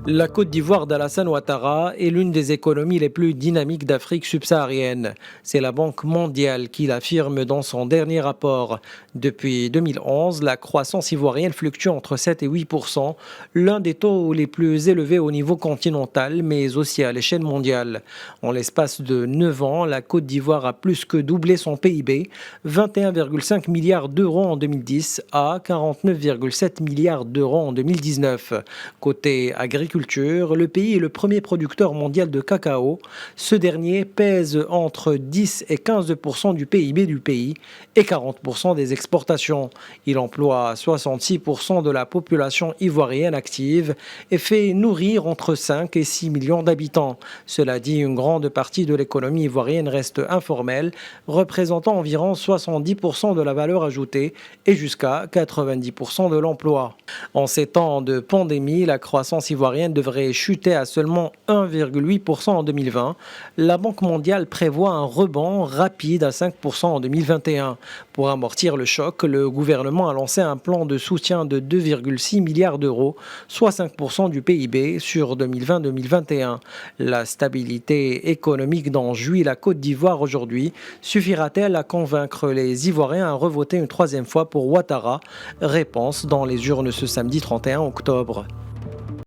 La Côte d'Ivoire d'Alassane Ouattara est l'une des économies les plus dynamiques d'Afrique subsaharienne. C'est la Banque mondiale qui l'affirme dans son dernier rapport. Depuis 2011, la croissance ivoirienne fluctue entre 7 et 8%, l'un des taux les plus élevés au niveau continental, mais aussi à l'échelle mondiale. En l'espace de 9 ans, la Côte d'Ivoire a plus que doublé son PIB, 21,5 milliards d'euros en 2010 à 49,7 milliards d'euros en 2019. Côté agriculture, le pays est le premier producteur mondial de cacao. Ce dernier pèse entre 10 et 15% du PIB du pays et 40% des exportations. Il emploie 66% de la population ivoirienne active et fait nourrir entre 5 et 6 millions d'habitants. Cela dit, une grande partie de l'économie ivoirienne reste informelle, représentant environ 70% de la valeur ajoutée et jusqu'à 90% de l'emploi. En ces temps de pandémie, la croissance ivoirienne devrait chuter à seulement 1,8% en 2020. La Banque mondiale prévoit un rebond rapide à 5% en 2021. Pour amortir le choc, le gouvernement a lancé un plan de soutien de 2,6 milliards d'euros, soit 5% du PIB sur 2020-2021. La stabilité économique dont jouit la Côte d'Ivoire aujourd'hui suffira-t-elle à convaincre les Ivoiriens à revoter une troisième fois pour Ouattara? Réponse dans les urnes ce samedi 31 octobre.